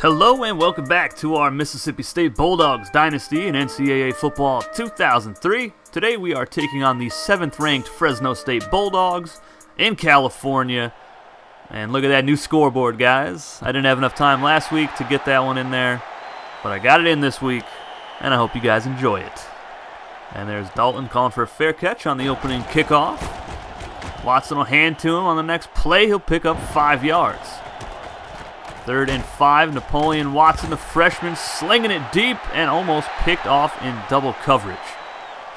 Hello and welcome back to our Mississippi State Bulldogs Dynasty in NCAA Football 2003. Today we are taking on the 7th ranked Fresno State Bulldogs in California. And look at that new scoreboard, guys. I didn't have enough time last week to get that one in there, but I got it in this week, and I hope you guys enjoy it. And there's Dalton calling for a fair catch on the opening kickoff. Watson will hand to him on the next play. He'll pick up 5 yards. 3rd and 5, Napoleon Watson, the freshman, slinging it deep and almost picked off in double coverage.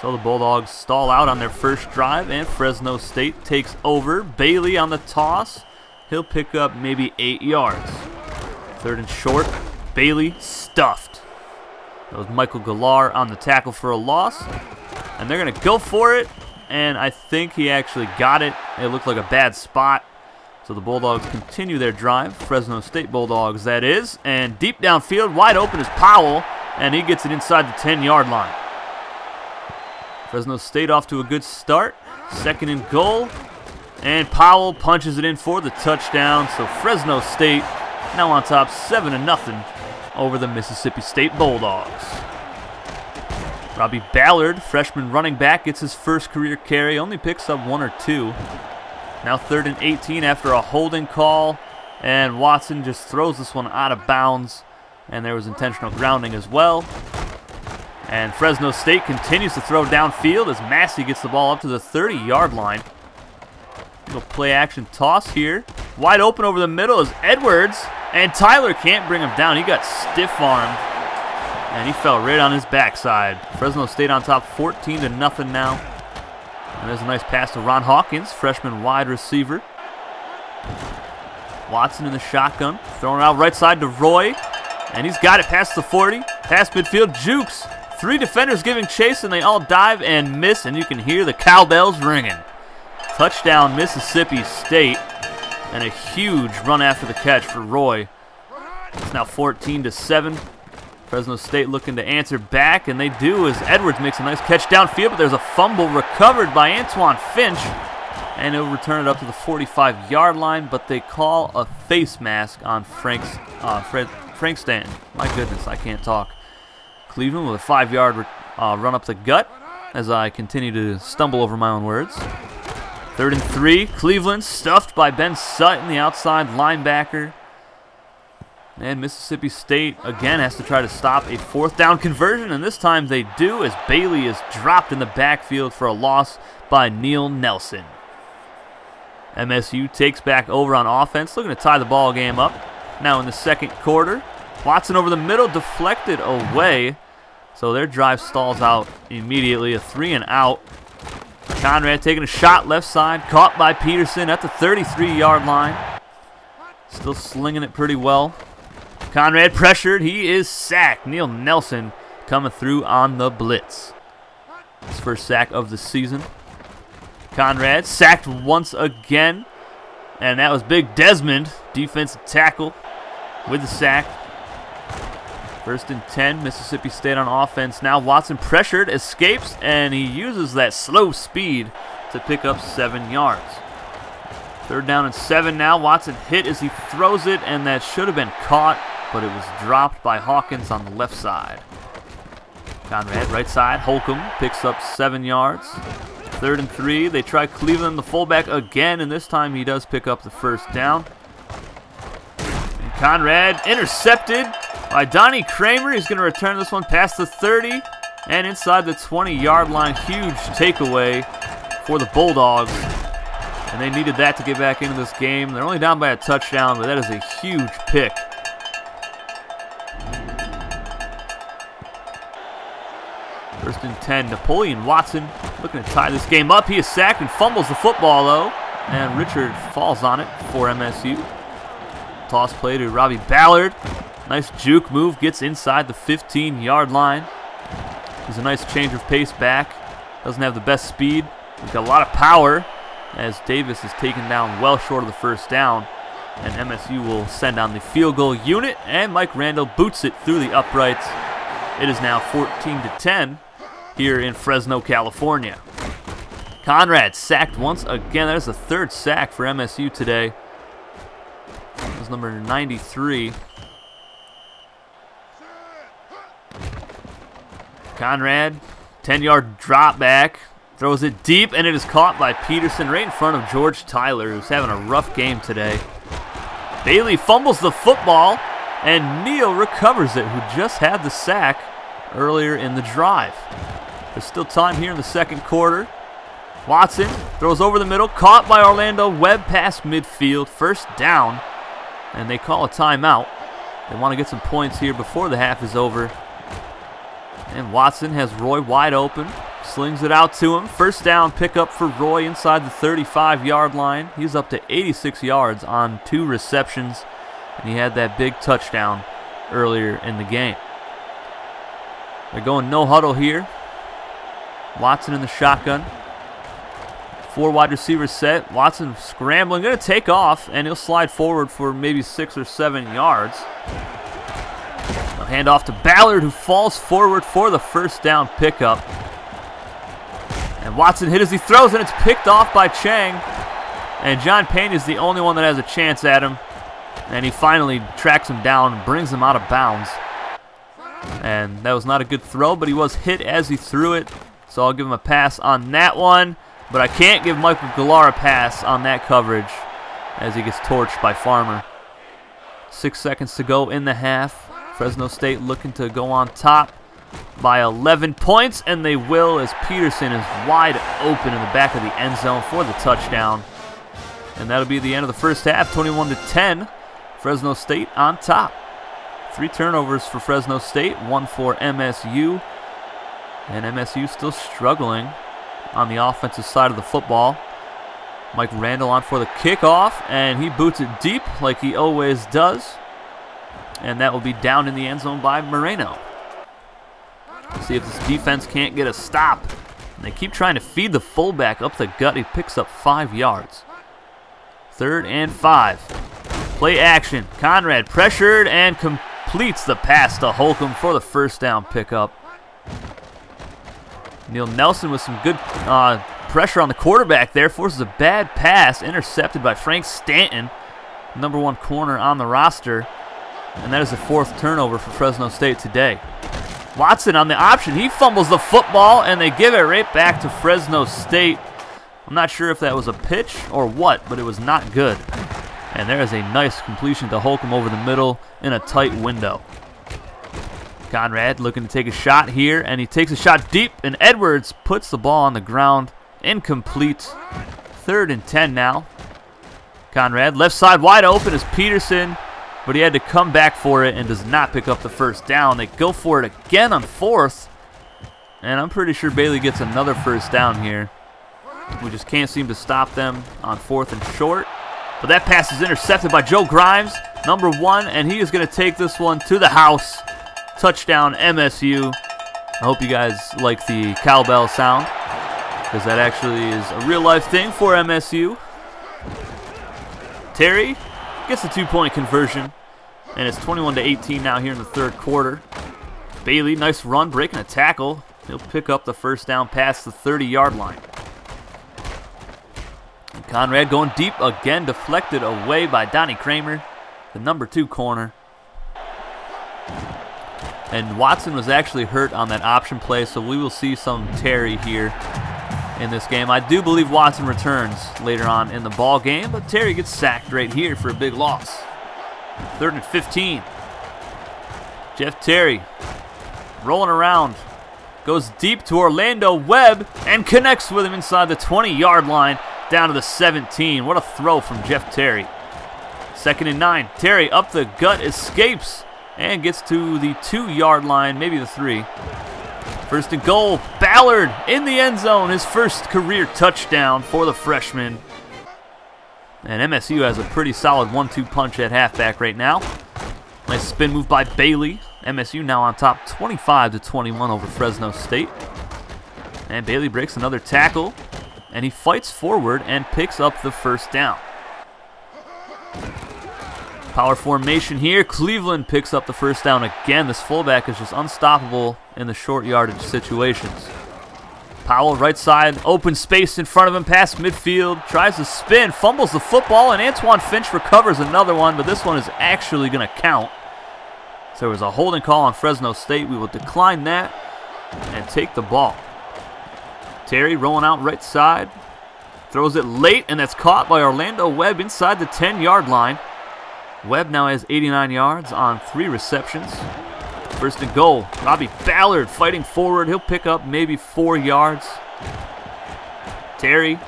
So the Bulldogs stall out on their first drive, and Fresno State takes over. Bailey on the toss. He'll pick up maybe 8 yards. 3rd and short, Bailey stuffed. That was Michael Galar on the tackle for a loss. And they're going to go for it, and I think he actually got it. It looked like a bad spot. So the Bulldogs continue their drive. Fresno State Bulldogs, that is. And deep downfield, wide open is Powell, and he gets it inside the 10-yard line. Fresno State off to a good start. 2nd and goal. And Powell punches it in for the touchdown. So Fresno State now on top 7-0 over the Mississippi State Bulldogs. Robbie Ballard, freshman running back, gets his first career carry. Only picks up 1 or 2. Now 3rd and 18 after a holding call, and Watson just throws this one out of bounds, and there was intentional grounding as well. And Fresno State continues to throw downfield as Massey gets the ball up to the 30-yard line. Little play action toss here. Wide open over the middle is Edwards, and Tyler can't bring him down. He got stiff-armed, and he fell right on his backside. Fresno State on top 14-0 now. And there's a nice pass to Ron Hawkins, freshman wide receiver. Watson in the shotgun, throwing it out right side to Roy. And he's got it past the 40, past midfield, jukes. 3 defenders giving chase, and they all dive and miss, and you can hear the cowbells ringing. Touchdown Mississippi State, and a huge run after the catch for Roy. It's now 14-7. Fresno State looking to answer back, and they do as Edwards makes a nice catch downfield, but there's a fumble recovered by Antoine Finch, and he'll return it up to the 45-yard line, but they call a face mask on Frank Stanton. My goodness, I can't talk. Cleveland with a 5-yard run up the gut as I continue to stumble over my own words. 3rd and 3, Cleveland stuffed by Ben Sutton, the outside linebacker. And Mississippi State, again, has to try to stop a 4th down conversion, and this time they do as Bailey is dropped in the backfield for a loss by Neil Nelson. MSU takes back over on offense, looking to tie the ball game up. Now in the 2nd quarter, Watson over the middle, deflected away, so their drive stalls out immediately, a 3-and-out. Conrad taking a shot left side, caught by Peterson at the 33-yard line. Still slinging it pretty well. Conrad pressured, he is sacked. Neil Nelson coming through on the blitz. His first sack of the season. Conrad sacked once again, and that was Big Desmond, defensive tackle, with the sack. 1st and 10, Mississippi State on offense. Now Watson pressured, escapes, and he uses that slow speed to pick up 7 yards. 3rd down and 7 now. Watson hit as he throws it, and that should have been caught, but it was dropped by Hawkins on the left side. Conrad, right side. Holcomb picks up 7 yards. 3rd and 3. They try Cleveland, the fullback, again, and this time he does pick up the 1st down. And Conrad intercepted by Donnie Kramer. He's going to return this one past the 30 and inside the 20-yard line. Huge takeaway for the Bulldogs. And they needed that to get back into this game. They're only down by a touchdown, but that is a huge pick. 1st and 10, Napoleon Watson looking to tie this game up. He is sacked and fumbles the football, though, and Richard falls on it for MSU. Toss play to Robbie Ballard. Nice juke move, gets inside the 15-yard line. He's a nice change of pace back. Doesn't have the best speed. He's got a lot of power, as Davis is taken down well short of the 1st down. And MSU will send on the field goal unit, and Mike Randall boots it through the uprights. It is now 14-10 here in Fresno, California. Conrad sacked once again. That is the 3rd sack for MSU today. That was number 93. Conrad, 10-yard drop back. Throws it deep, and it is caught by Peterson right in front of George Tyler, who's having a rough game today. Bailey fumbles the football, and Neal recovers it, who just had the sack earlier in the drive. There's still time here in the second quarter. Watson throws over the middle, caught by Orlando, Webb past midfield, first down, and they call a timeout. They want to get some points here before the half is over. And Watson has Roy wide open. Slings it out to him. First down pickup for Roy inside the 35-yard line. He's up to 86 yards on 2 receptions, and he had that big touchdown earlier in the game. They're going no huddle here. Watson in the shotgun. 4 wide receivers set. Watson scrambling, going to take off, and he'll slide forward for maybe 6 or 7 yards. A handoff to Ballard, who falls forward for the first down pickup. And Watson hit as he throws, and it's picked off by Chang. And John Payne is the only one that has a chance at him. And he finally tracks him down and brings him out of bounds. And that was not a good throw, but he was hit as he threw it. So I'll give him a pass on that one. But I can't give Michael Gallar a pass on that coverage as he gets torched by Farmer. 6 seconds to go in the half. Fresno State looking to go on top by 11 points, and they will, as Peterson is wide open in the back of the end zone for the touchdown. And that'll be the end of the first half, 21-10. Fresno State on top. 3 turnovers for Fresno State, 1 for MSU. And MSU still struggling on the offensive side of the football. Mike Randall on for the kickoff, and he boots it deep like he always does. And that will be down in the end zone by Moreno. See if this defense can't get a stop. And they keep trying to feed the fullback up the gut. He picks up 5 yards. 3rd and 5. Play action. Conrad pressured and completes the pass to Holcomb for the first down pickup. Neil Nelson with some good pressure on the quarterback there. Forces a bad pass. Intercepted by Frank Stanton, #1 corner on the roster. And that is the 4th turnover for Fresno State today. Watson on the option. He fumbles the football, and they give it right back to Fresno State. I'm not sure if that was a pitch or what, but it was not good. And there is a nice completion to Holcomb over the middle in a tight window. Conrad looking to take a shot here, and he takes a shot deep, and Edwards puts the ball on the ground. Incomplete. 3rd and 10 now. Conrad left side wide open is Peterson, but he had to come back for it and does not pick up the first down. They go for it again on 4th, and I'm pretty sure Bailey gets another first down here. We just can't seem to stop them on 4th and short. But that pass is intercepted by Joe Grimes, #1, and he is going to take this one to the house. Touchdown MSU. I hope you guys like the cowbell sound, because that actually is a real-life thing for MSU. Terry gets the 2-point conversion, and it's 21-18 now here in the 3rd quarter. Bailey, nice run, breaking a tackle. He'll pick up the first down past the 30-yard line. And Conrad going deep again, deflected away by Donnie Kramer, the #2 corner. And Watson was actually hurt on that option play, so we will see some Terry here in this game. I do believe Watson returns later on in the ball game, but Terry gets sacked right here for a big loss. 3rd and 15. Jeff Terry rolling around. Goes deep to Orlando Webb and connects with him inside the 20-yard line down to the 17. What a throw from Jeff Terry. 2nd and 9. Terry up the gut, escapes, and gets to the 2-yard line, maybe the 3. 1st and goal. Ballard in the end zone. His first career touchdown for the freshman. And MSU has a pretty solid 1-2 punch at halfback right now. Nice spin move by Bailey. MSU now on top 25-21 over Fresno State. And Bailey breaks another tackle, and he fights forward and picks up the first down. Power formation here. Cleveland picks up the first down again. This fullback is just unstoppable in the short yardage situations. Powell, right side, open space in front of him, past midfield, tries to spin, fumbles the football, and Antoine Finch recovers another one, but this one is actually going to count. So there was a holding call on Fresno State. We will decline that. and take the ball. Terry rolling out right side. Throws it late, and that's caught by Orlando Webb inside the 10-yard line. Webb now has 89 yards on 3 receptions. First and goal. Robbie Ballard fighting forward. He'll pick up maybe 4 yards. Terry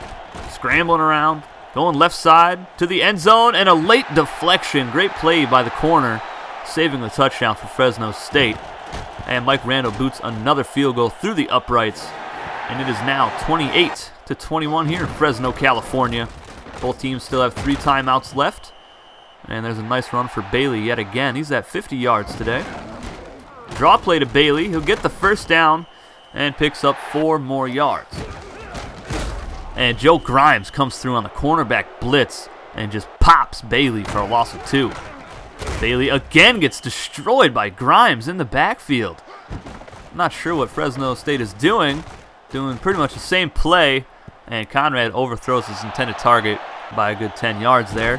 scrambling around, going left side to the end zone, and a late deflection. Great play by the corner, saving the touchdown for Fresno State. And Mike Randall boots another field goal through the uprights. And it is now 28-21 here in Fresno, California. Both teams still have 3 timeouts left. And there's a nice run for Bailey yet again. He's at 50 yards today. Draw play to Bailey. He'll get the first down and picks up 4 more yards. And Joe Grimes comes through on the cornerback blitz and just pops Bailey for a loss of 2. Bailey again gets destroyed by Grimes in the backfield. I'm not sure what Fresno State is doing. Doing pretty much the same play, and Conrad overthrows his intended target by a good 10 yards there.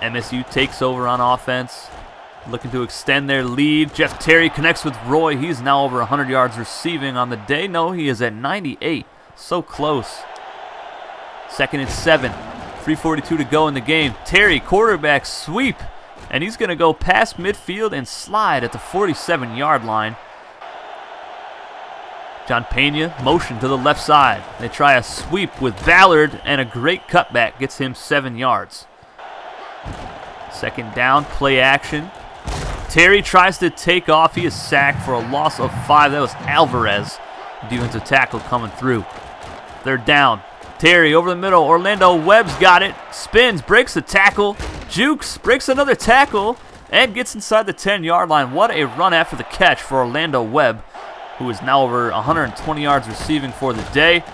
MSU takes over on offense, looking to extend their lead. Jeff Terry connects with Roy. He's now over 100 yards receiving on the day. No, he is at 98. So close. 2nd and 7. 3:42 to go in the game. Terry, quarterback sweep, and he's going to go past midfield and slide at the 47-yard line. John Pena, motion to the left side. They try a sweep with Ballard, and a great cutback gets him 7 yards. 2nd down, play action. Terry tries to take off. He is sacked for a loss of 5. That was Alvarez, defensive tackle coming through. 3rd down. Terry over the middle. Orlando Webb's got it. Spins, breaks the tackle. Jukes, breaks another tackle, and gets inside the 10-yard line. What a run after the catch for Orlando Webb, who is now over 120 yards receiving for the day.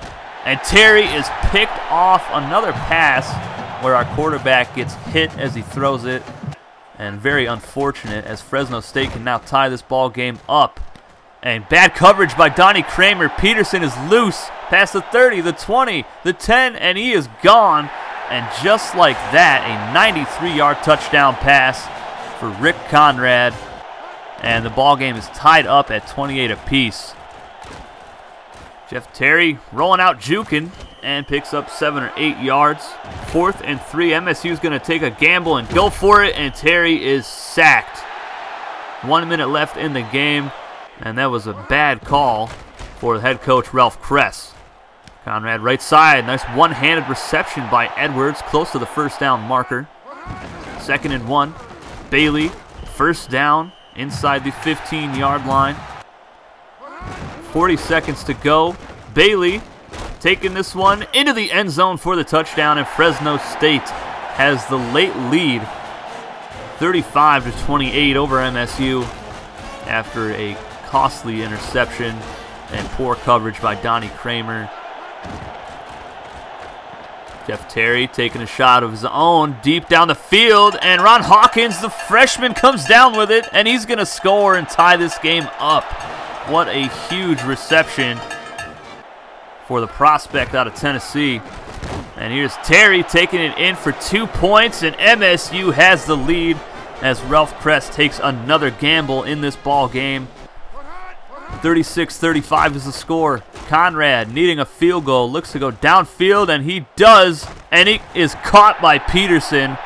And Terry is picked off. Another pass where our quarterback gets hit as he throws it. And very unfortunate, as Fresno State can now tie this ball game up. And bad coverage by Donnie Kramer. Peterson is loose past the 30, the 20, the 10, and he is gone. And just like that, a 93-yard touchdown pass for Rick Conrad. And the ball game is tied up at 28 apiece. Jeff Terry rolling out juking and picks up 7 or 8 yards. 4th and 3. MSU's going to take a gamble and go for it, and Terry is sacked. 1 minute left in the game, and that was a bad call for the head coach Ralph Kress. Conrad right side. Nice one-handed reception by Edwards, close to the first down marker. 2nd and 1. Bailey, first down inside the 15-yard line. 40 seconds to go. Bailey taking this one into the end zone for the touchdown, and Fresno State has the late lead, 35-28 over MSU after a costly interception and poor coverage by Donnie Kramer. Jeff Terry taking a shot of his own deep down the field, and Ron Hawkins, the freshman, comes down with it, and he's going to score and tie this game up. What a huge reception for the prospect out of Tennessee. And here's Terry taking it in for 2 points, and MSU has the lead as Ralph Kress takes another gamble in this ball game. 36-35 is the score. Conrad needing a field goal, looks to go downfield, and he does, and he is caught by Peterson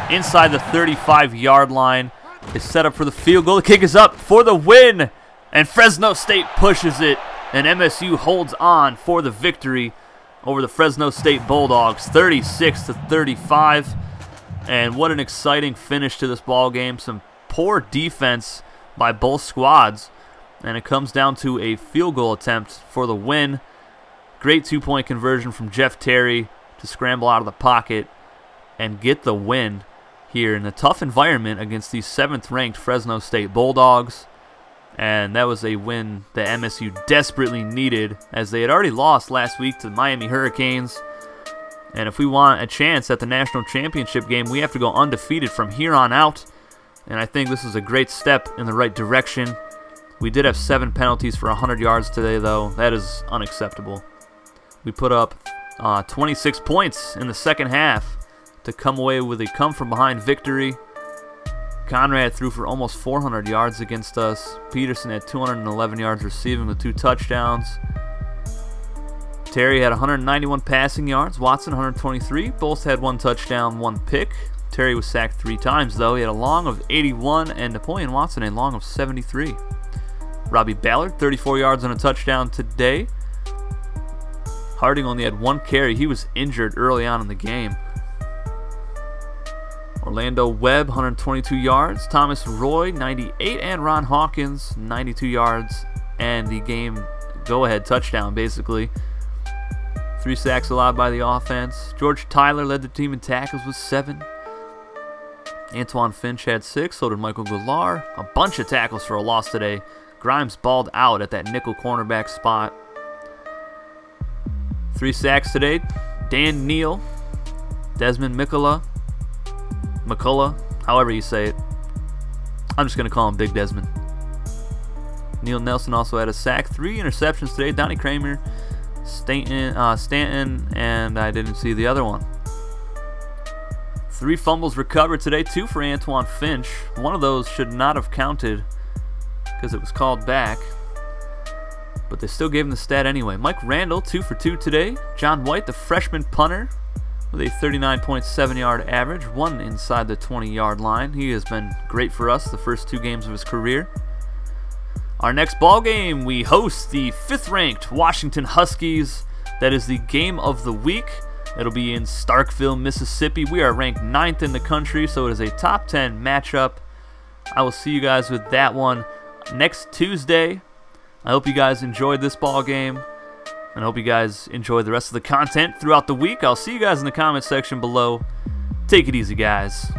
inside the 35-yard line. Is set up for the field goal. The kick is up for the win, and Fresno State pushes it, and MSU holds on for the victory over the Fresno State Bulldogs, 36-35. And what an exciting finish to this ball game. Some poor defense by both squads, and it comes down to a field goal attempt for the win. Great two-point conversion from Jeff Terry to scramble out of the pocket and get the win here in a tough environment against the 7th-ranked Fresno State Bulldogs. And that was a win that MSU desperately needed, as they had already lost last week to the Miami Hurricanes. And if we want a chance at the national championship game, we have to go undefeated from here on out. And I think this is a great step in the right direction. We did have 7 penalties for 100 yards today, though. That is unacceptable. We put up 26 points in the second half to come away with a come-from-behind victory. Conrad threw for almost 400 yards against us. Peterson had 211 yards receiving with 2 touchdowns. Terry had 191 passing yards. Watson 123. Both had 1 touchdown, 1 pick. Terry was sacked 3 times though. He had a long of 81 and Napoleon Watson a long of 73. Robbie Ballard 34 yards and a touchdown today. Harding only had 1 carry. He was injured early on in the game. Orlando Webb, 122 yards. Thomas Roy, 98. And Ron Hawkins, 92 yards. And the game go-ahead touchdown, basically. 3 sacks allowed by the offense. George Tyler led the team in tackles with 7. Antoine Finch had 6. So did Michael Goulart. A bunch of tackles for a loss today. Grimes balled out at that nickel cornerback spot. 3 sacks today. Dan Neal, Desmond McCullough, however you say it. I'm just going to call him Big Desmond. Neil Nelson also had a sack. 3 interceptions today. Donnie Kramer, Stanton, and I didn't see the other one. 3 fumbles recovered today. 2 for Antoine Finch. One of those should not have counted because it was called back, but they still gave him the stat anyway. Mike Randall, 2 for 2 today. John White, the freshman punter, with a 39.7 yard average, 1 inside the 20-yard line. He has been great for us the first 2 games of his career. Our next ball game, we host the 5th-ranked Washington Huskies. That is the game of the week. It'll be in Starkville, Mississippi. We are ranked 9th in the country, so it is a top 10 matchup. I will see you guys with that one next Tuesday. I hope you guys enjoyed this ball game, and I hope you guys enjoy the rest of the content throughout the week. I'll see you guys in the comment section below. Take it easy, guys.